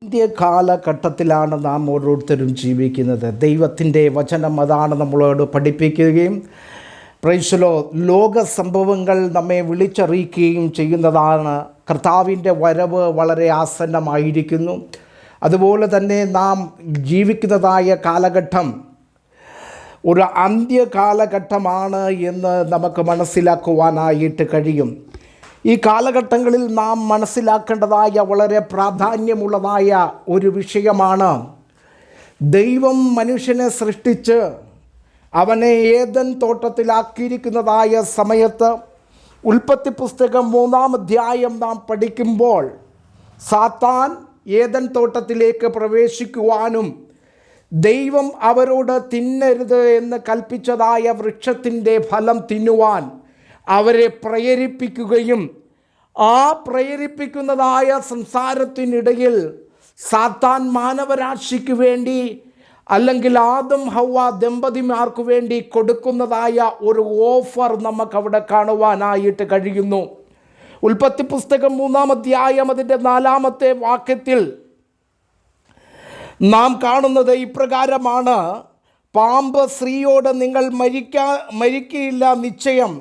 India കാലഘട്ടത്തിലാണ് നാം ഓരോരുത്തരും ജീവിക്കുന്നത്. ദൈവത്തിൻ്റെ വചനം അതാണ് നമ്മളോട് പഠിപ്പിക്കുകയും പ്രൈസലോ ലോക സംഭവങ്ങൾ നമ്മെ വിളിച്ചറിയിക്കുകയും ചെയ്യുന്നതാണ്. കർത്താവിൻ്റെ വരവ് വളരെ ആസന്നമായിരിക്കുന്നു. അതുപോലെ തന്നെ നാം ജീവിക്കുന്നതായ കാലഘട്ടം ഒരു അന്ത്യകാലഘട്ടമാണ് എന്ന് നമുക്ക് മനസ്സിലാക്കുവാനായിട്ട് കഴിയും. ഈ കാലഘട്ടങ്ങളിൽ നാം മനസ്സിലാക്കേണ്ടതായ വളരെ പ്രാധാന്യമുള്ളതായ ഒരു വിഷയമാണ്, ദൈവം മനുഷ്യനെ സൃഷ്ടിച്ച് അവനെ ഏദൻ തോട്ടത്തിലാക്കിയിരിക്കുന്നതായ സമയത്ത് ഉൽപ്പത്തി പുസ്തകം 3-ാം അധ്യായം നാം പഠിക്കുമ്പോൾ സാത്താൻ ഏദൻ തോട്ടത്തിലേക്ക് പ്രവേശിക്കുവാനും ദൈവം അവരോട് തിന്നരുത് എന്ന് കൽപ്പിച്ചതായ വൃക്ഷത്തിൻ്റെ ഫലം തിന്നുവാൻ അവരെ പ്രേരിപ്പിക്കുകയും ആ പ്രേരിപ്പിക്കുന്നതായ സംസാരത്തിനിടയിൽ സാത്താൻ മാനവരാശിക്ക് വേണ്ടി അല്ലെങ്കിൽ ആദം ഹവ്വ ദമ്പതിമാർക്ക് വേണ്ടി കൊടുക്കുന്നതായ ഒരു ഓഫർ നമുക്കവിടെ കാണുവാനായിട്ട് കഴിയുന്നു. ഉൽപ്പത്തി പുസ്തകം 3-ാം അധ്യായം അതിൻ്റെ 4-ാമത്തെ വാക്യത്തിൽ നാം കാണുന്നത് ഇപ്രകാരമാണ്: പാമ്പ് സ്ത്രീയോട് നിങ്ങൾ മരിക്കയില്ല നിശ്ചയം,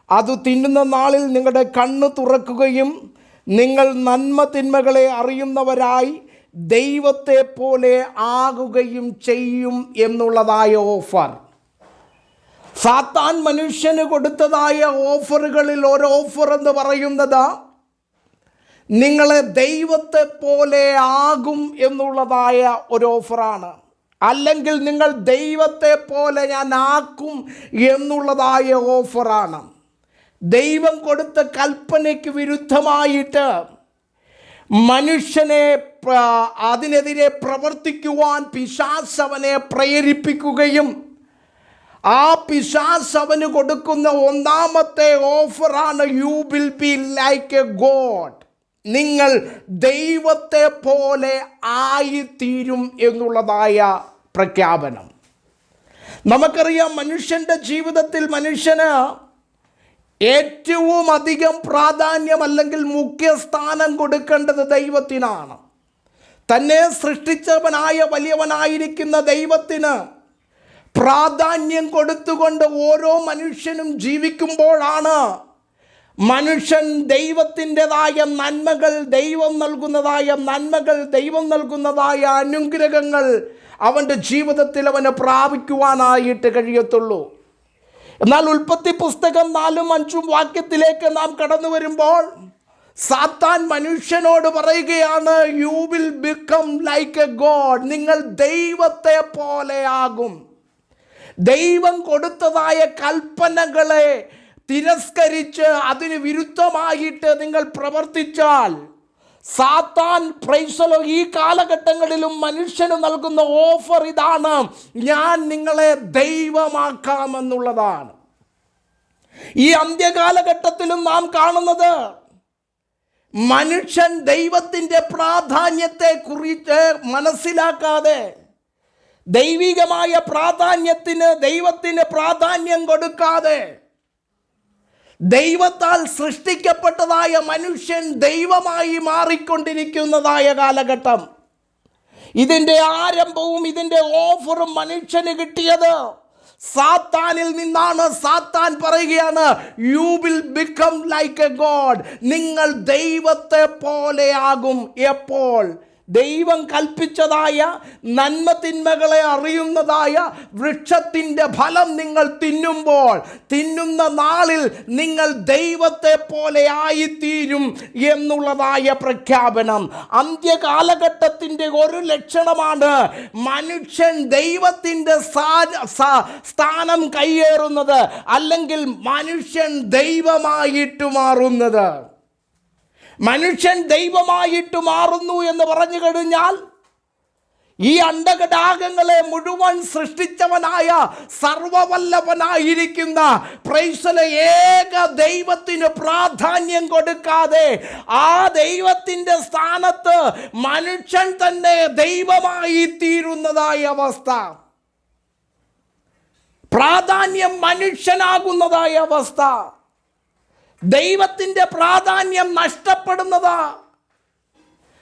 അത് തിന്നുന്ന നാളിൽ നിങ്ങളുടെ കണ്ണ് തുറക്കുകയും നിങ്ങൾ നന്മ തിന്മകളെ അറിയുന്നവരായി ദൈവത്തെ പോലെ ആകുകയും ചെയ്യും എന്നുള്ളതായ ഓഫർ. സാത്താൻ മനുഷ്യന് കൊടുത്തതായ ഓഫറുകളിൽ ഒരു ഓഫർ എന്ന് പറയുന്നത് നിങ്ങളെ ദൈവത്തെ പോലെ ആകും എന്നുള്ളതായ ഒരു ഓഫറാണ്. അല്ലെങ്കിൽ നിങ്ങൾ ദൈവത്തെ പോലെ ഞാൻ ആക്കും എന്നുള്ളതായ ഓഫറാണ്. ദൈവം കൊടുത്ത കൽപ്പനയ്ക്ക് വിരുദ്ധമായിട്ട് മനുഷ്യനെ അതിനെതിരെ പ്രവർത്തിക്കുവാൻ പിശാച് അവനെ പ്രേരിപ്പിക്കുകയും ആ പിശാച് അവന് കൊടുക്കുന്ന ഒന്നാമത്തെ ഓഫറാണ് you will be like A God, നിങ്ങൾ ദൈവത്തെ പോലെ ആയിത്തീരും എന്നുള്ളതായ പ്രഖ്യാപനം. നമുക്കറിയാം, മനുഷ്യൻ്റെ ജീവിതത്തിൽ മനുഷ്യന് ഏറ്റവും അധികം പ്രാധാന്യം അല്ലെങ്കിൽ മുഖ്യസ്ഥാനം കൊടുക്കേണ്ടത് ദൈവത്തിനാണ്. തന്നെ സൃഷ്ടിച്ചവനായ വലിയവനായിരിക്കുന്ന ദൈവത്തിന് പ്രാധാന്യം കൊടുത്തുകൊണ്ട് ഓരോ മനുഷ്യനും ജീവിക്കുമ്പോഴാണ് മനുഷ്യൻ ദൈവത്തിൻ്റെതായ നന്മകൾ, ദൈവം നൽകുന്നതായ അനുഗ്രഹങ്ങൾ അവൻ്റെ ജീവിതത്തിൽ അവന് പ്രാപിക്കുവാനായിട്ട് കഴിയത്തുള്ളൂ. എന്നാൽ ഉൽപ്പത്തി പുസ്തകം 4-5 വാക്യത്തിലേക്ക് നാം കടന്നു വരുമ്പോൾ സാത്താൻ മനുഷ്യനോട് പറയുകയാണ്, you will become like A God, നിങ്ങൾ ദൈവത്തെ പോലെ ആകും. ദൈവം കൊടുത്തതായ കൽപ്പനകളെ തിരസ്കരിച്ച് അതിന് വിരുദ്ധമായിട്ട് നിങ്ങൾ പ്രവർത്തിച്ചാൽ സാത്താൻ പ്രൈസലോ ഈ കാലഘട്ടങ്ങളിലും മനുഷ്യന് നൽകുന്ന ഓഫർ ഇതാണ്: ഞാൻ നിങ്ങളെ ദൈവമാക്കാമെന്നുള്ളതാണ്. ഈ അന്ത്യകാലഘട്ടത്തിലും നാം കാണുന്നത് മനുഷ്യൻ ദൈവത്തിൻ്റെ പ്രാധാന്യത്തെ കുറിച്ച് മനസ്സിലാക്കാതെ ദൈവികമായ ദൈവത്തിന് പ്രാധാന്യം കൊടുക്കാതെ ദൈവത്താൽ സൃഷ്ടിക്കപ്പെട്ടതായ മനുഷ്യൻ ദൈവമായി മാറിക്കൊണ്ടിരിക്കുന്നതായ കാലഘട്ടം. ഇതിൻ്റെ ആരംഭവും ഇതിൻ്റെ ഓഫറും മനുഷ്യന് കിട്ടിയത് സാത്താനിൽ നിന്നാണ്. സാത്താൻ പറയുകയാണ്, you will become like A God, നിങ്ങൾ ദൈവത്തെ പോലെയാകും. എപ്പോൾ? ദൈവം കൽപ്പിച്ചതായ നന്മ തിന്മകളെ അറിയുന്നതായ വൃക്ഷത്തിൻ്റെ ഫലം നിങ്ങൾ തിന്നുമ്പോൾ, തിന്നുന്ന നാളിൽ നിങ്ങൾ ദൈവത്തെ പോലെ ആയിത്തീരും എന്നുള്ളതായ പ്രഖ്യാപനം. അന്ത്യകാലഘട്ടത്തിൻ്റെ ഒരു ലക്ഷണമാണ് മനുഷ്യൻ ദൈവത്തിൻ്റെ സ്ഥാനം കയ്യേറുന്നത്, അല്ലെങ്കിൽ മനുഷ്യൻ ദൈവമായിട്ട് മാറുന്നത്. മനുഷ്യൻ ദൈവമായിട്ട് മാറുന്നു എന്ന് പറഞ്ഞു കഴിഞ്ഞാൽ ഈ അണ്ഡഘടാകങ്ങളെ മുഴുവൻ സൃഷ്ടിച്ചവനായ സർവവല്ലഭനായിരിക്കുന്ന പ്രൈസല ഏക ദൈവത്തിന് പ്രാധാന്യം കൊടുക്കാതെ ആ ദൈവത്തിൻ്റെ സ്ഥാനത്ത് മനുഷ്യൻ തന്നെ ദൈവമായി തീരുന്നതായ അവസ്ഥ, പ്രാധാന്യം മനുഷ്യനാകുന്നതായ അവസ്ഥ, ദൈവത്തിൻ്റെ പ്രാധാന്യം നഷ്ടപ്പെടുന്നതാ.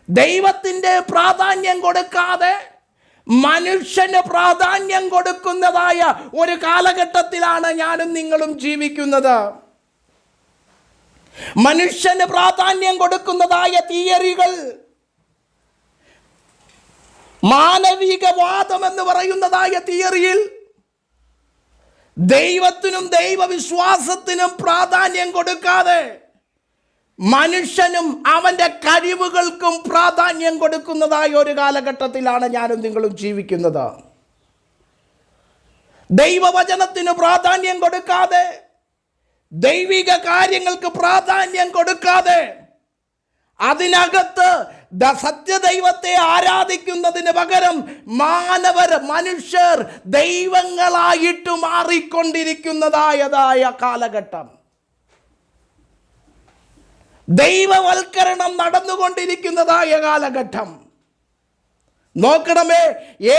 ദൈവത്തിൻ്റെ പ്രാധാന്യം കൊടുക്കാതെ മനുഷ്യന് പ്രാധാന്യം കൊടുക്കുന്നതായ ഒരു കാലഘട്ടത്തിലാണ് ഞാനും നിങ്ങളും ജീവിക്കുന്നത്. മനുഷ്യന് പ്രാധാന്യം കൊടുക്കുന്നതായ തിയറികൾ, മാനവികവാദം എന്ന് പറയുന്നതായ തിയറിയിൽ ദൈവത്തിനും ദൈവവിശ്വാസത്തിനും പ്രാധാന്യം കൊടുക്കാതെ മനുഷ്യനും അവൻ്റെ കഴിവുകൾക്കും പ്രാധാന്യം കൊടുക്കുന്നതായ ഒരു കാലഘട്ടത്തിലാണ് ഞാനും നിങ്ങളും ജീവിക്കുന്നത്. ദൈവവചനത്തിന് പ്രാധാന്യം കൊടുക്കാതെ, ദൈവിക കാര്യങ്ങൾക്ക് പ്രാധാന്യം കൊടുക്കാതെ, അതിനകത്ത് സത്യദൈവത്തെ ആരാധിക്കുന്നതിന് പകരം മനുഷ്യർ ദൈവങ്ങളായിട്ട് മാറിക്കൊണ്ടിരിക്കുന്നതായ കാലഘട്ടം, ദൈവവൽക്കരണം നടന്നുകൊണ്ടിരിക്കുന്നതായ കാലഘട്ടം. നോക്കണമേ,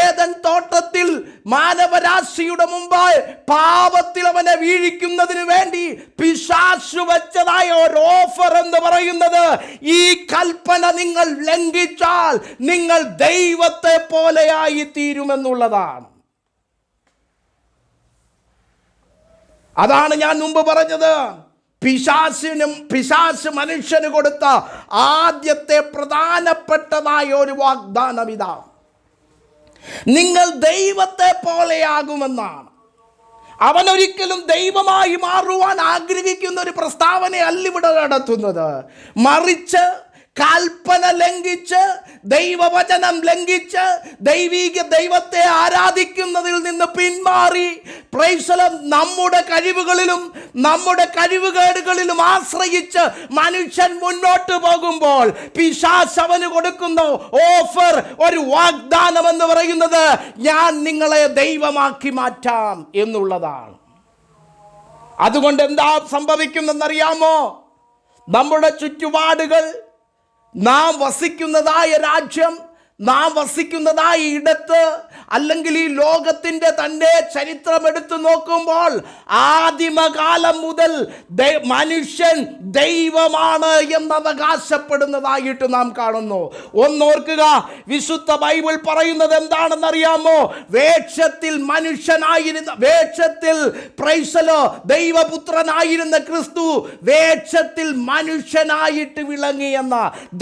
ഏദൻ തോട്ടത്തിൽ മാനവരാശിയുടെ മുമ്പായി പാപത്തിൽ അവനെ വീഴിക്കുന്നതിന് വേണ്ടി പിശാചു വെച്ചതായ ഒരു ഓഫർ എന്ന് പറയുന്നത്, ഈ കൽപ്പന നിങ്ങൾ ലംഘിച്ചാൽ നിങ്ങൾ ദൈവത്തെ പോലെയായി തീരുമെന്നുള്ളതാണ്. അതാണ് ഞാൻ മുമ്പ് പറഞ്ഞത്. പിശാച് മനുഷ്യന് കൊടുത്ത ആദ്യത്തെ പ്രധാനപ്പെട്ടതായ ഒരു വാഗ്ദാനം ഇതാ: നിങ്ങൾ ദൈവത്തെ പോലെയാകുമെന്നാണ്. അവൻ ഒരിക്കലും ദൈവമായി മാറുവാൻ ആഗ്രഹിക്കുന്ന ഒരു പ്രസ്താവനയല്ല ഇവിടെ നടത്തുന്നത്. മറിച്ച് കൽപ്പന ലംഘിച്ച്, ദൈവവചനം ലംഘിച്ച്, ദൈവത്തെ ആരാധിക്കുന്നതിൽ നിന്ന് പിന്മാറി, നമ്മുടെ കഴിവുകളിലും നമ്മുടെ കഴിവുകേടുകളിലും ആശ്രയിച്ച് മനുഷ്യൻ മുന്നോട്ട് പോകുമ്പോൾ പിശാച് അവന് കൊടുക്കുന്ന ഓഫർ, ഒരു വാഗ്ദാനം എന്ന് പറയുന്നത്, ഞാൻ നിങ്ങളെ ദൈവമാക്കി മാറ്റാം എന്നുള്ളതാണ്. അതുകൊണ്ട് എന്താ സംഭവിക്കുന്നതെന്നറിയാമോ? നമ്മുടെ ചുറ്റുപാടുകൾ, നാം വസിക്കുന്നതായ രാജ്യം, നാം വസിക്കുന്നതായ ഇടത്ത്, അല്ലെങ്കിൽ ഈ ലോകത്തിൻ്റെ തന്നെ ചരിത്രം എടുത്തു നോക്കുമ്പോൾ ആദിമകാലം മുതൽ മനുഷ്യൻ ദൈവമാണ് എന്ന് അവകാശപ്പെടുന്നതായിട്ട് നാം കാണുന്നു. ഒന്നോർക്കുക, വിശുദ്ധ ബൈബിൾ പറയുന്നത് എന്താണെന്നറിയാമോ? വേഷത്തിൽ ദൈവപുത്രനായിരുന്ന ക്രിസ്തു വേഷത്തിൽ മനുഷ്യനായിട്ട് വിളങ്ങിയെന്ന,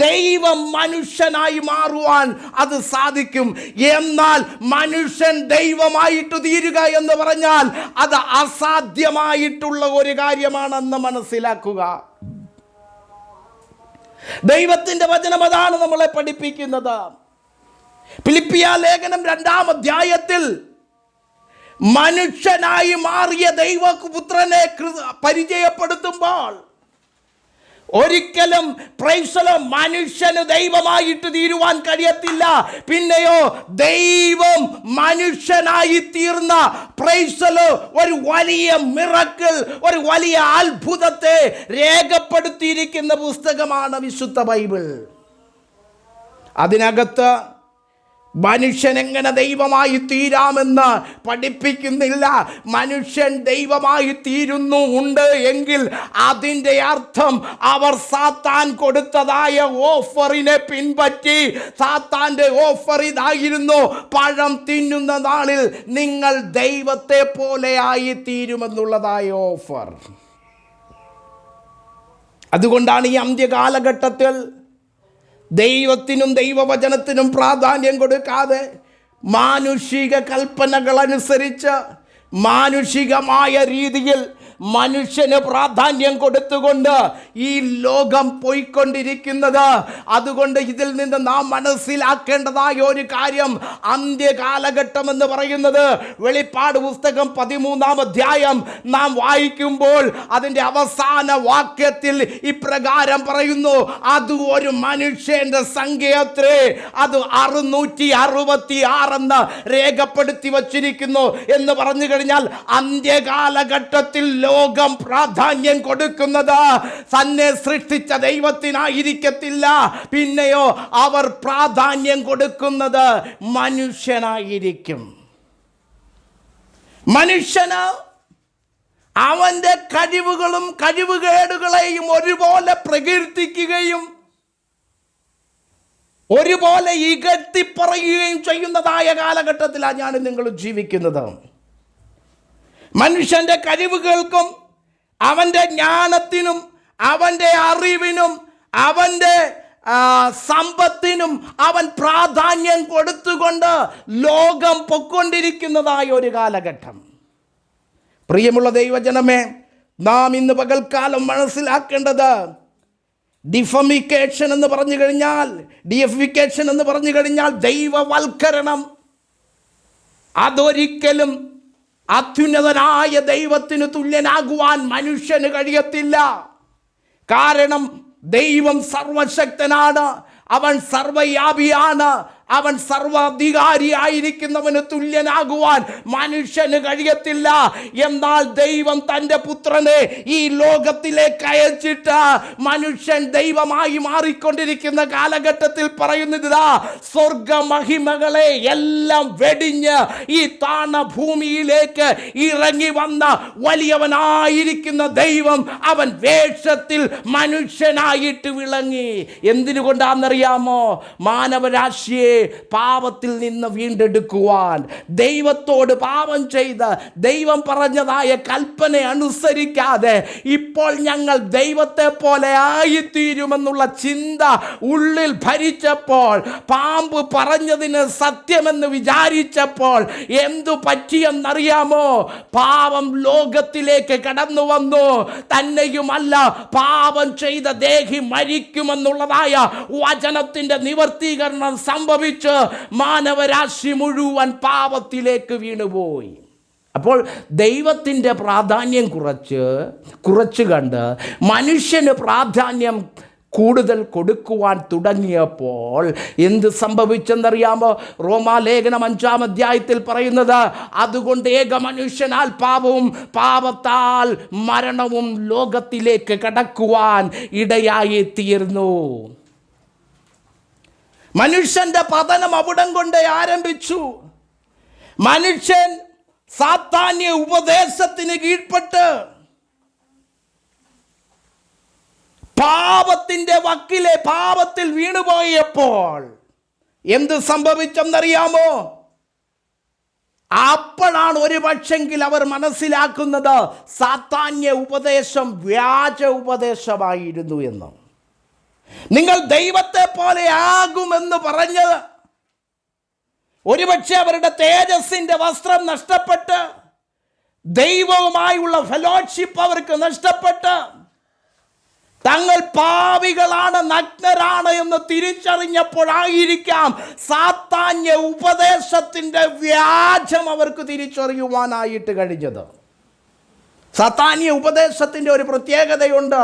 ദൈവം മനുഷ്യനായി മാറുവാൻ അത് സാധിക്കും. എന്നാൽ മനുഷ്യൻ ദൈവമായിട്ട് തീരുക എന്ന് പറഞ്ഞാൽ അത് അസാധ്യമായിട്ടുള്ള ഒരു കാര്യമാണെന്ന് മനസ്സിലാക്കുക. ദൈവത്തിന്റെ വചനം അതാണ് നമ്മളെ പഠിപ്പിക്കുന്നത്. ഫിലിപ്പിയ ലേഖനം 2-ാം അധ്യായത്തിൽ മനുഷ്യനായി മാറിയ ദൈവപുത്രനെ പരിചയപ്പെടുത്തുമ്പോൾ ഒരിക്കലും മനുഷ്യന് ദൈവമായിട്ട് തീരുവാൻ കഴിയത്തില്ല. പിന്നെയോ ദൈവം മനുഷ്യനായി തീർന്ന ഒരു വലിയ മിറക്കിൾ, ഒരു വലിയ അത്ഭുതത്തെ രേഖപ്പെടുത്തിയിരിക്കുന്ന പുസ്തകമാണ് വിശുദ്ധ ബൈബിൾ. അതിനകത്ത് മനുഷ്യൻ എങ്ങനെ ദൈവമായി തീരാമെന്ന് പഠിപ്പിക്കുന്നില്ല. മനുഷ്യൻ ദൈവമായി തീരുന്നു ഉണ്ട് എങ്കിൽ അതിൻ്റെ അർത്ഥം അവർ സാത്താൻ കൊടുത്തതായ ഓഫറിനെ പിൻപറ്റി, സാത്താൻ്റെ ഓഫർ ഇതായിരുന്നു: പഴം തിന്നുന്ന നാളിൽ നിങ്ങൾ ദൈവത്തെ പോലെയായി തീരുമെന്നുള്ളതായ ഓഫർ. അതുകൊണ്ടാണ് ഈ അന്ത്യകാലഘട്ടത്തിൽ ദൈവത്തിനും ദൈവവചനത്തിനും പ്രാധാന്യം കൊടുക്കാതെ മാനുഷിക കൽപ്പനകൾ അനുസരിച്ച് മാനുഷികമായ രീതിയിൽ മനുഷ്യന് പ്രാധാന്യം കൊടുത്തുകൊണ്ട് ഈ ലോകം പോയിക്കൊണ്ടിരിക്കുന്നത്. അതുകൊണ്ട് ഇതിൽ നിന്ന് നാം മനസ്സിലാക്കേണ്ടതായ ഒരു കാര്യം, അന്ത്യകാലഘട്ടം എന്ന് പറയുന്നത് വെളിപ്പാട് പുസ്തകം 13-ാം അധ്യായം നാം വായിക്കുമ്പോൾ അതിൻ്റെ അവസാന വാക്യത്തിൽ ഇപ്രകാരം പറയുന്നു: അത് ഒരു മനുഷ്യന്റെ സംഖ്യയത്രേ, അത് 666 എന്ന് രേഖപ്പെടുത്തി വച്ചിരിക്കുന്നു. എന്ന് പറഞ്ഞു കഴിഞ്ഞാൽ അന്ത്യകാലഘട്ടത്തിൽ ലോകം പ്രാധാന്യം കൊടുക്കുന്നത് തന്നെ സൃഷ്ടിച്ച ദൈവത്തിനായിരിക്കത്തില്ല. പിന്നെയോ അവർ പ്രാധാന്യം കൊടുക്കുന്നത് മനുഷ്യനായിരിക്കും. മനുഷ്യന് അവന്റെ കഴിവുകളും കഴിവുകേടുകളെയും ഒരുപോലെ പ്രകീർത്തിക്കുകയും ഒരുപോലെ ഇകഴ്ത്തിപ്പറയുകയും ചെയ്യുന്നതായ കാലഘട്ടത്തിലാണ് ഞാൻ നിങ്ങൾ ജീവിക്കുന്നത്. മനുഷ്യൻ്റെ കഴിവുകൾക്കും അവൻ്റെ ജ്ഞാനത്തിനും അവൻ്റെ അറിവിനും അവൻ്റെ സമ്പത്തിനും അവൻ പ്രാധാന്യം കൊടുത്തുകൊണ്ട് ലോകം പൊക്കൊണ്ടിരിക്കുന്നതായ ഒരു കാലഘട്ടം. പ്രിയമുള്ള ദൈവജനമേ, നാം ഇന്ന് പകൽക്കാലം മനസ്സിലാക്കേണ്ടത് ഡിഫമിക്കേഷൻ എന്ന് പറഞ്ഞു കഴിഞ്ഞാൽ, ഡിഎഫിക്കേഷൻ എന്ന് പറഞ്ഞു കഴിഞ്ഞാൽ ദൈവവൽക്കരണം. അതൊരിക്കലും അത്യുന്നതനായ ദൈവത്തിന് തുല്യനാകുവാൻ മനുഷ്യന് കഴിയത്തില്ല. കാരണം ദൈവം സർവശക്തനാണ്, അവൻ സർവ്വവ്യാപിയാണ്, അവൻ സർവാധികാരിയായിരിക്കുന്നവന് തുല്യനാകുവാൻ മനുഷ്യന് കഴിയത്തില്ല. എന്നാൽ ദൈവം തൻ്റെ പുത്രനെ ഈ ലോകത്തിലേക്ക് അയച്ചിട്ട് മനുഷ്യൻ ദൈവമായി മാറിക്കൊണ്ടിരിക്കുന്ന കാലഘട്ടത്തിൽ പറയുന്നതാ, സ്വർഗമഹിമകളെ എല്ലാം വെടിഞ്ഞ് ഈ താണ ഭൂമിയിലേക്ക് ഇറങ്ങി വന്ന വലിയവനായിരിക്കുന്ന ദൈവം അവൻ വേഷത്തിൽ മനുഷ്യനായിട്ട് വിളങ്ങി. എന്തിനുകൊണ്ടാണെന്നറിയാമോ? മാനവരാശിയെ പാപത്തിൽ നിന്ന് വീണ്ടെടുക്കുവാൻ. ദൈവത്തോട് പാപം ചെയ്ത് ദൈവം പറഞ്ഞതായ കൽപ്പന അനുസരിക്കാതെ ഇപ്പോൾ ഞങ്ങൾ ദൈവത്തെ പോലെ ആയിത്തീരുമെന്നുള്ള ചിന്ത ഉള്ളിൽ ഭരിച്ചപ്പോൾ, പാമ്പ് പറഞ്ഞതിന് സത്യമെന്ന് വിചാരിച്ചപ്പോൾ എന്തു പറ്റിയെന്നറിയാമോ? പാപം ലോകത്തിലേക്ക് കടന്നു വന്നു. തന്നെയുമല്ല, പാപം ചെയ്ത ദേഹി മരിക്കുമെന്നുള്ളതായ വചനത്തിന്റെ നിവർത്തീകരണം സംഭവിച്ചു. മാനവരാശി മുഴുവൻ പാപത്തിലേക്ക് വീണുപോയി. അപ്പോൾ ദൈവത്തിൻ്റെ പ്രാധാന്യം കുറച്ച് കണ്ട് മനുഷ്യന് പ്രാധാന്യം കൂടുതൽ കൊടുക്കുവാൻ തുടങ്ങിയപ്പോൾ എന്ത് സംഭവിച്ചെന്നറിയാമോ? റോമാലേഖനം 5-ാം അധ്യായത്തിൽ പറയുന്നത്, അതുകൊണ്ട് ഏക മനുഷ്യനാൽ പാപവും പാപത്താൽ മരണവും ലോകത്തിലേക്ക് കടക്കുവാൻ ഇടയായി തീർന്നു. മനുഷ്യന്റെ പതനം അവിടം കൊണ്ട് ആരംഭിച്ചു. മനുഷ്യൻ സാത്താന്യ ഉപദേശത്തിന് കീഴ്പ്പെട്ട് പാപത്തിന്റെ വക്കിലെ പാപത്തിൽ വീണുപോയപ്പോൾ എന്ത് സംഭവിച്ചെന്നറിയാമോ? അപ്പോഴാണ് ഒരു പക്ഷെങ്കിൽ അവർ മനസ്സിലാക്കുന്നത് സാത്താന്യ ഉപദേശം വ്യാജ ഉപദേശമായിരുന്നു എന്ന്. നിങ്ങൾ ദൈവത്തെ പോലെ ആകുമെന്ന് പറഞ്ഞത് ഒരുപക്ഷെ അവരുടെ തേജസ്സിന്റെ വസ്ത്രം നഷ്ടപ്പെട്ട്, ദൈവവുമായുള്ള ഫെലോഷിപ്പ് അവർക്ക് നഷ്ടപ്പെട്ട്, തങ്ങൾ പാപികളാണ്, നഗ്നരാണ് എന്ന് തിരിച്ചറിഞ്ഞപ്പോഴായിരിക്കാം സാത്താന്യ ഉപദേശത്തിന്റെ വ്യാജം അവർക്ക് തിരിച്ചറിയുവാനായിട്ട് കഴിഞ്ഞത്. സാത്താന്യ ഉപദേശത്തിന്റെ ഒരു പ്രത്യേകതയുണ്ട്,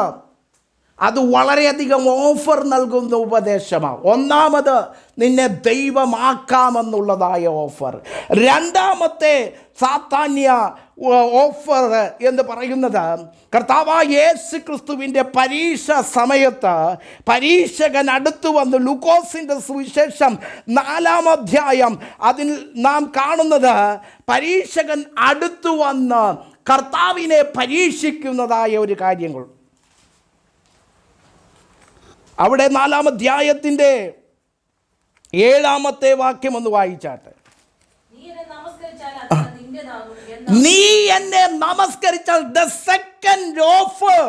അത് വളരെയധികം ഓഫർ നൽകുന്ന ഉപദേശമാണ്. ഒന്നാമത്, നിന്നെ ദൈവമാക്കാമെന്നുള്ളതായ ഓഫർ. രണ്ടാമത്തെ സാത്താന്യ ഓഫർ എന്ന് പറയുന്നത്, കർത്താവായ യേശു ക്രിസ്തുവിൻ്റെ പരീക്ഷ സമയത്ത് പരീക്ഷകൻ അടുത്തു വന്ന്, ലൂക്കോസിൻ്റെ സുവിശേഷം 4-ാം അധ്യായം അതിൽ നാം കാണുന്നത്, പരീക്ഷകൻ അടുത്തു വന്ന് കർത്താവിനെ പരീക്ഷിക്കുന്നതായ ഒരു കാര്യങ്ങൾ. അവിടെ 4-ാം അധ്യായത്തിൻ്റെ 7-ാമത്തെ വാക്യം ഒന്ന് വായിച്ചാട്ടെ. നീ എന്നെ നമസ്കരിച്ചാൽ, the second offer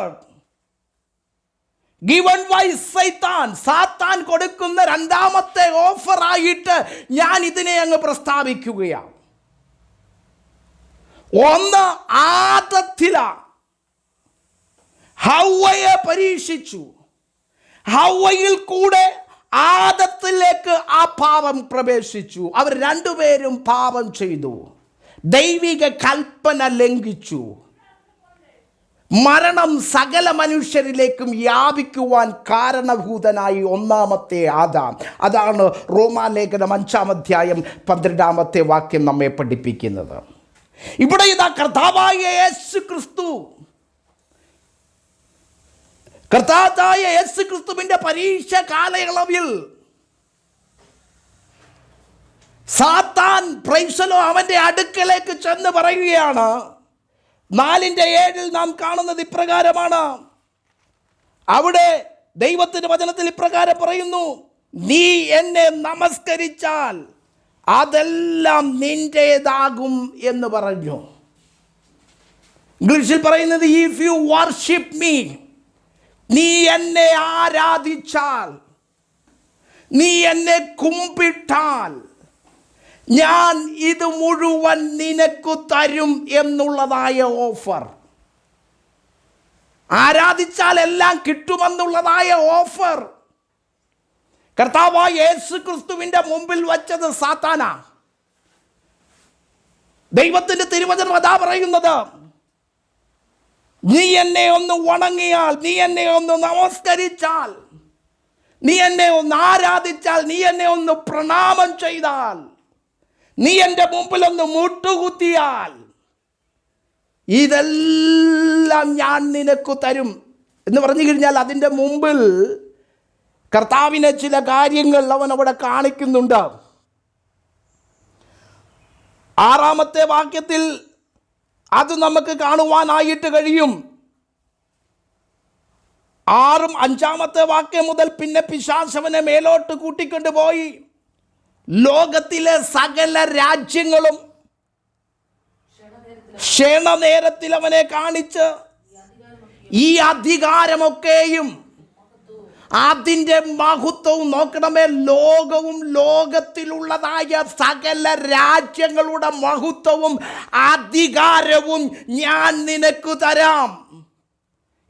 given by Satan, സാത്താൻ കൊടുക്കുന്ന രണ്ടാമത്തെ ഓഫറായിട്ട് ഞാൻ ഇതിനെ അങ്ങ് പ്രസ്താവിക്കുകയാണ്. ഒന്ന്, ആദത്തിലാണ് ഹവ്വയെ പരീക്ഷിച്ചു. ഹവ്വയിൽ കൂടെ ആദത്തിലേക്ക് ആ പാപം പ്രവേശിച്ചു. അവർ രണ്ടുപേരും പാപം ചെയ്തു, ദൈവിക കൽപ്പന ലംഘിച്ചു. മരണം സകല മനുഷ്യരിലേക്കും വ്യാപിക്കുവാൻ കാരണഭൂതനായി ഒന്നാമത്തെ ആദാം. അതാണ് റോമാലേഖനം 5-ാം അധ്യായം 12-ാമത്തെ വാക്യം നമ്മെ പഠിപ്പിക്കുന്നത്. ഇവിടെ ഇതാ കർത്താവായ യേശു ക്രിസ്തു, കർത്താവായ യേശു ക്രിസ്തുവിന്റെ പരീക്ഷ കാലയളവിൽ സാത്താൻ പ്രൈസലോ അവന്റെ അടുക്കലേക്ക് ചെന്ന് പറയുകയാണ്. 4:7 നാം കാണുന്നത് ഇപ്രകാരമാണ്. അവിടെ ദൈവത്തിന്റെ വചനത്തിൽ ഇപ്രകാരം പറയുന്നു, നീ എന്നെ നമസ്കരിച്ചാൽ അതെല്ലാം നിന്റേതാകും എന്ന് പറഞ്ഞു. ഇംഗ്ലീഷിൽ പറയുന്നത് ഇഫ് യു വർഷിപ്പ് മീ, നീ എന്നെ ആരാധിച്ചാൽ, നീ എന്നെ കുമ്പിട്ടാൽ ഞാൻ ഇത് മുഴുവൻ നിനക്കു തരും എന്നുള്ളതായ ഓഫർ. ആരാധിച്ചാൽ എല്ലാം കിട്ടുമെന്നുള്ളതായ ഓഫർ കർത്താവായ യേശു ക്രിസ്തുവിൻ്റെ മുമ്പിൽ വച്ചത് സാത്താനാ. ദൈവത്തിൻ്റെ തിരുവചനം അതാ പറയുന്നത്, നീ എന്നെ ഒന്ന് വണങ്ങിയാൽ, നീ എന്നെ ഒന്ന് നമസ്കരിച്ചാൽ, നീ എന്നെ ഒന്ന് ആരാധിച്ചാൽ, നീ എന്നെ ഒന്ന് പ്രണാമം ചെയ്താൽ, നീ എൻ്റെ മുമ്പിൽ ഒന്ന് മുട്ടുകുത്തിയാൽ ഇതെല്ലാം ഞാൻ നിനക്ക് തരും എന്ന് പറഞ്ഞു കഴിഞ്ഞാൽ അതിൻ്റെ മുമ്പിൽ കർത്താവിനെ ചില കാര്യങ്ങൾ അവൻ അവിടെ കാണിക്കുന്നുണ്ട്. 6-ാമത്തെ വാക്യത്തിൽ അത് നമുക്ക് കാണുവാനായിട്ട് കഴിയും. 5-ാമത്തെ വാക്യം മുതൽ പിന്നെ പിശാചവനെ മേലോട്ട് കൂട്ടിക്കൊണ്ടുപോയി ലോകത്തിലെ സകല രാജ്യങ്ങളും ക്ഷണനേരത്തിൽ അവനെ കാണിച്ച് ഈ അധികാരമൊക്കെയും അതിൻ്റെ മഹത്വവും, നോക്കണമേ, ലോകവും ലോകത്തിലുള്ളതായ സകല രാജ്യങ്ങളുടെ മഹത്വവും അധികാരവും ഞാൻ നിനക്ക് തരാം.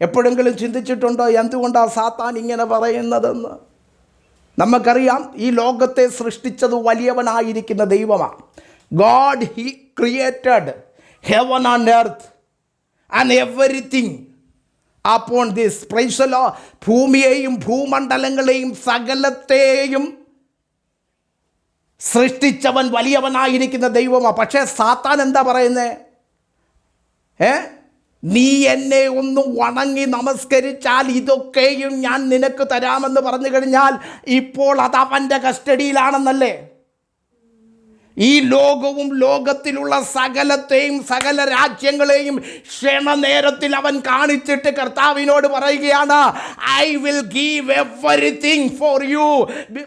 എപ്പോഴെങ്കിലും ചിന്തിച്ചിട്ടുണ്ടോ എന്തുകൊണ്ടാണ് സാത്താൻ ഇങ്ങനെ പറയുന്നതെന്ന്? നമുക്കറിയാം, ഈ ലോകത്തെ സൃഷ്ടിച്ചത് വലിയവനായിരിക്കുന്ന ദൈവമാണ്. God he created heaven and earth and everything upon this. Praise the Lord. ഭൂമിയെയും ഭൂമണ്ഡലങ്ങളെയും സകലത്തെയും സൃഷ്ടിച്ചവൻ വലിയവനായിരിക്കുന്ന ദൈവമാണ്. പക്ഷേ സാത്താൻ എന്താ പറയുന്നത്? നീ എന്നെ ഒന്ന് വണങ്ങി നമസ്കരിച്ചാൽ ഇതൊക്കെയും ഞാൻ നിനക്ക് തരാമെന്ന് പറഞ്ഞു കഴിഞ്ഞാൽ ഇപ്പോൾ അത് അവൻ്റെ കസ്റ്റഡിയിലാണെന്നല്ലേ? ഈ ലോകവും ലോകത്തിലുള്ള സകലത്തെയും സകല രാജ്യങ്ങളെയും ക്ഷണനേരത്തിൽ അവൻ കാണിച്ചിട്ട് കർത്താവിനോട് പറയുകയാണ്, I will give everything for you.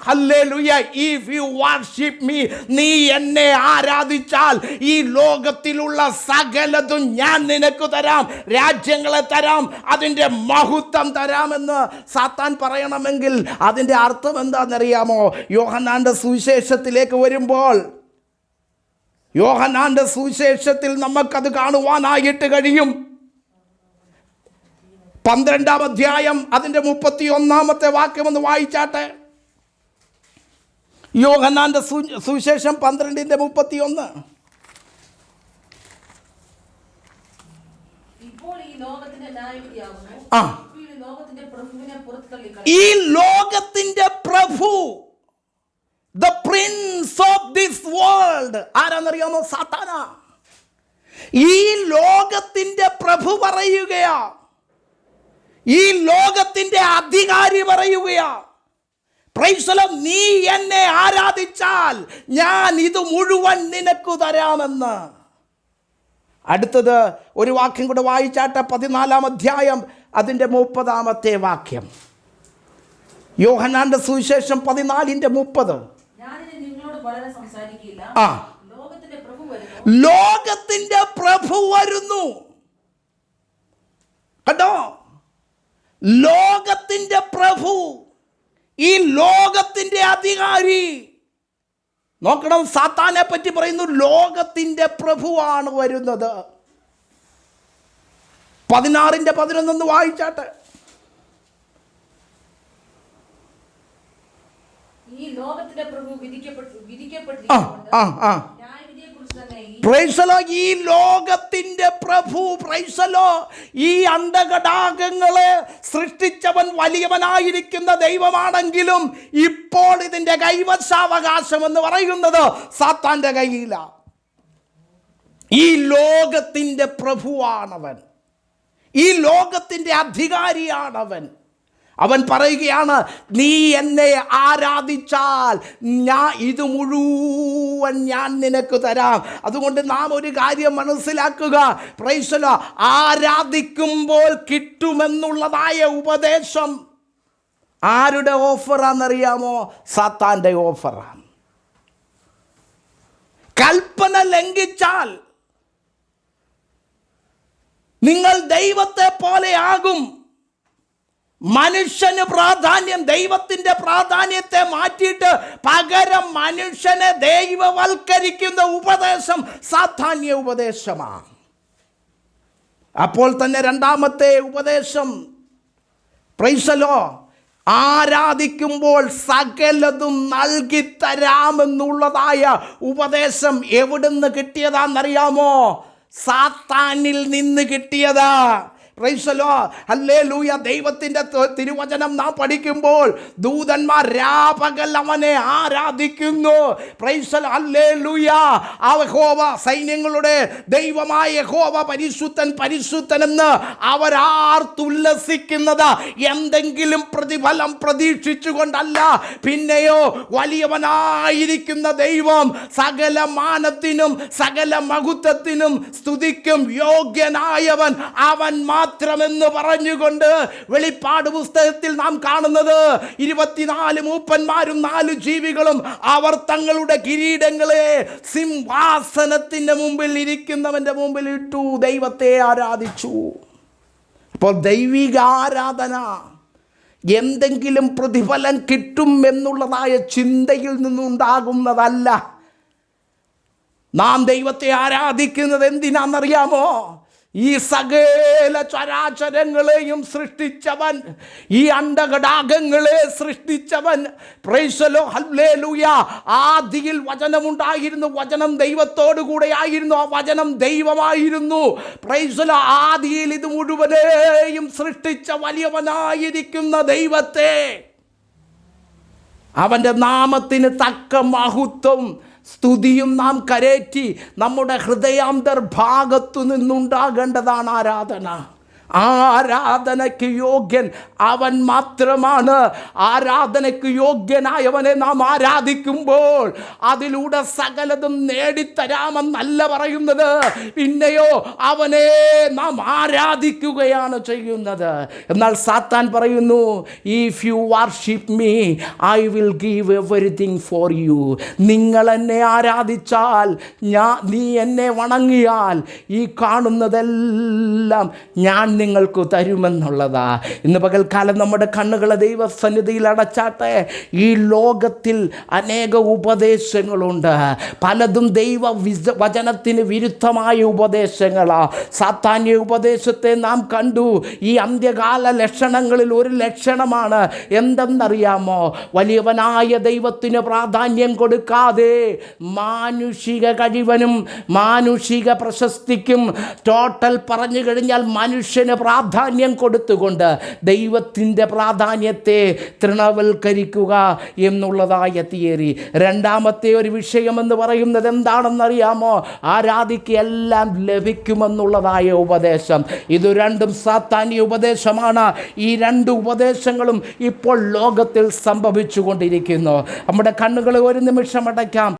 Hallelujah. If you worship me, നീ എന്നെ ആരാധിച്ചാൽ ഈ ലോകത്തിലുള്ള സകലതും ഞാൻ നിനക്ക് തരാം, രാജ്യങ്ങളെ തരാം, അതിൻ്റെ മഹത്വം തരാമെന്ന് സാത്താൻ പറയണമെങ്കിൽ അതിൻ്റെ അർത്ഥം എന്താണെന്നറിയാമോ? യോഹന്നാന്റെ സുവിശേഷത്തിലേക്ക് വരുമ്പോൾ, യോഹന്നാന്റെ സുവിശേഷത്തിൽ നമുക്കത് കാണുവാനായിട്ട് കഴിയും. 12-ാം അധ്യായം അതിൻ്റെ 31-ാമത്തെ വാക്യം ഒന്ന് വായിച്ചാട്ടെ. യോഹന്നാന്റെ സുവിശേഷം 12:31. ഈ ലോകത്തിന്റെ പ്രഭു, the prince of this world, ആരാന്നറിയാമോ? സാത്താനാ. ഈ ലോകത്തിന്റെ പ്രഭു പറയുകയാ, ഈ ലോകത്തിന്റെ അധികാരി പറയുകയാ, പ്രൈസ് ദി ലോർഡ്, നീ എന്നെ ആരാധിച്ചാൽ ഞാൻ ഇത് മുഴുവൻ നിനക്ക് തരാമെന്ന്. അടുത്തത് ഒരു വാക്യം കൂടെ വായിച്ചാട്ടെ. 14-ാം അധ്യായം അതിൻ്റെ 30-ാമത്തെ വാക്യം. യോഹന്നാന്റെ സുവിശേഷം 14:30. ലോകത്തിന്റെ പ്രഭു വരുന്നു. കേട്ടോ, ലോകത്തിന്റെ പ്രഭു, ഈ ലോകത്തിന്റെ അധികാരി. നോക്കണം, സാത്താനെ പറ്റി പറയുന്നു ലോകത്തിന്റെ പ്രഭുവാണ് വരുന്നത്. 16:11 വായിച്ചാട്ടെ. ഈ ലോകത്തിന്റെ പ്രഭു ഈ ലോകത്തിന്റെ പ്രഭു, ഈ അണ്ടകടാകങ്ങളെ സൃഷ്ടിച്ചവൻ വലിയവനായിരിക്കുന്ന ദൈവമാണെങ്കിലും ഇപ്പോൾ ഇതിന്റെ കൈവശാവകാശം എന്ന് പറയുന്നത് സാത്താന്റെ കയ്യിലാണ്. ഈ ലോകത്തിന്റെ പ്രഭുവാണവൻ, ഈ ലോകത്തിന്റെ അധികാരിയാണവൻ. അവൻ പറയുകയാണ്, നീ എന്നെ ആരാധിച്ചാൽ ഇത് മുഴുവൻ ഞാൻ നിനക്ക് തരാം. അതുകൊണ്ട് നാം ഒരു കാര്യം മനസ്സിലാക്കുക, പ്രൈസ് ദി ലോർഡ്, ആരാധിക്കുമ്പോൾ കിട്ടുമെന്നുള്ളതായ ഉപദേശം ആരുടെ ഓഫറാണെന്നറിയാമോ? സാത്താൻ്റെ ഓഫറാണ്. കൽപ്പന ലംഘിച്ചാൽ നിങ്ങൾ ദൈവത്തെ പോലെയാകും. മനുഷ്യന് പ്രാധാന്യം, ദൈവത്തിൻ്റെ പ്രാധാന്യത്തെ മാറ്റിയിട്ട് പകരം മനുഷ്യനെ ദൈവവൽക്കരിക്കുന്ന ഉപദേശം സാത്താന്യ ഉപദേശമാണ്. അപ്പോൾ തന്നെ രണ്ടാമത്തെ ഉപദേശം, പ്രൈസ് ദി ലോർഡ്, ആരാധിക്കുമ്പോൾ സകലതും നൽകിത്തരാമെന്നുള്ളതായ ഉപദേശം എവിടുന്ന് കിട്ടിയതാണെന്നറിയാമോ? സാത്താനിൽ നിന്ന് കിട്ടിയതാ. Praise the Lord, hallelujah. ദൈവത്തിൻ്റെ തിരുവചനം നാം പഠിക്കുമ്പോൾ ദൂതന്മാർ രാപകൽ അവനെ ആരാധിക്കുന്നു. Praise the Lord, hallelujah. യഹോവ, സൈന്യങ്ങളുടെ ദൈവമായ യഹോവ പരിശുദ്ധൻ പരിശുദ്ധൻ എന്ന് അവരാർത്തുല്ലസിക്കുന്നത് എന്തെങ്കിലും പ്രതിഫലം പ്രതീക്ഷിച്ചുകൊണ്ടല്ല, പിന്നെയോ വലിയവനായിരിക്കുന്ന ദൈവം സകല മാനത്തിനും സകല മഹത്വത്തിനും സ്തുതിക്കും യോഗ്യനായവൻ അവൻ മാത്രമെന്ന് പറഞ്ഞുകൊണ്ട് വെളിപ്പാട് പുസ്തകത്തിൽ നാം കാണുന്നത് 24 മൂപ്പന്മാരും 4 ജീവികളും അവർ തങ്ങളുടെ കിരീടങ്ങളെ സിംഹാസനത്തിൻ്റെ മുമ്പിൽ ഇരിക്കുന്നവൻ്റെ മുമ്പിൽ ഇട്ടു, ദൈവത്തെ ആരാധിച്ചു. അപ്പോൾ ദൈവിക ആരാധന എന്തെങ്കിലും പ്രതിഫലം കിട്ടും എന്നുള്ളതായ ചിന്തയിൽ നിന്നുണ്ടാകുന്നതല്ല. നാം ദൈവത്തെ ആരാധിക്കുന്നത് എന്തിനാണെന്നറിയാമോ? ഈ സകല ചരാചരങ്ങളെയും സൃഷ്ടിച്ചവൻ, ഈ അണ്ഡഘടാകങ്ങളെ സൃഷ്ടിച്ചവൻ, പ്രൈസ് ദി ലോർഡ്, ഹല്ലേലൂയ. ആദിയിൽ വചനമുണ്ടായിരുന്നു, വചനം ദൈവത്തോടു കൂടെ ആയിരുന്നു, ആ വചനം ദൈവമായിരുന്നു. Praise the Lord. ആദിയിൽ ഇത് മുഴുവനെയും സൃഷ്ടിച്ച വലിയവനായിരിക്കുന്ന ദൈവത്തെ, അവൻ്റെ നാമത്തിന് തക്ക മഹത്വം സ്തുതിയും നാം കരേറ്റി നമ്മുടെ ഹൃദയാന്തർഭാഗത്തു നിന്നുണ്ടാകേണ്ടതാണ് ആരാധന. ആരാധനയ്ക്ക് യോഗ്യൻ അവൻ മാത്രമാണ്. ആരാധനയ്ക്ക് യോഗ്യനായവനെ നാം ആരാധിക്കുമ്പോൾ അതിലൂടെ സകലതും നേടിത്തരാമെന്നല്ല പറയുന്നത്, പിന്നെയോ അവനെ നാം ആരാധിക്കുകയാണ് ചെയ്യുന്നത്. എന്നാൽ സാത്താൻ പറയുന്നു, if you worship me I will give everything for you. നിങ്ങൾ എന്നെ ആരാധിച്ചാൽ, നീ എന്നെ വണങ്ങിയാൽ ഈ കാണുന്നതെല്ലാം ഞാൻ നിങ്ങൾക്ക് തരുമെന്നുള്ളതാ. ഇന്ന് പകൽക്കാലം നമ്മുടെ കണ്ണുകളെ ദൈവസന്നിധിയിൽ അടച്ചാട്ടെ. ഈ ലോകത്തിൽ അനേക ഉപദേശങ്ങളുണ്ട്, പലതും ദൈവ വചനത്തിന് വിരുദ്ധമായ ഉപദേശങ്ങളാ. സാത്താന്യ ഉപദേശത്തെ നാം കണ്ടു. ഈ അന്ത്യകാല ലക്ഷണങ്ങളിൽ ഒരു ലക്ഷണമാണ് എന്തെന്നറിയാമോ? വലിയവനായ ദൈവത്തിന് പ്രാധാന്യം കൊടുക്കാതെ മാനുഷിക കഴിവനും മാനുഷിക പ്രശസ്തിക്കും, ടോട്ടൽ പറഞ്ഞു കഴിഞ്ഞാൽ മനുഷ്യന് പ്രാധാന്യം കൊടുത്തുകൊണ്ട് ദൈവത്തിൻ്റെ പ്രാധാന്യത്തെ തൃണവൽക്കരിക്കുക എന്നുള്ളതായ തിയറി. രണ്ടാമത്തെ ഒരു വിഷയമെന്ന് പറയുന്നത് എന്താണെന്നറിയാമോ? ആരാധിക്കെല്ലാം ലഭിക്കുമെന്നുള്ളതായ ഉപദേശം. ഇത് രണ്ടും സാത്താന്യ ഉപദേശമാണ്. ഈ രണ്ട് ഉപദേശങ്ങളും ഇപ്പോൾ ലോകത്തിൽ സംഭവിച്ചു കൊണ്ടിരിക്കുന്നു. നമ്മുടെ കണ്ണുകൾ ഒരു നിമിഷം അടയ്ക്കാം.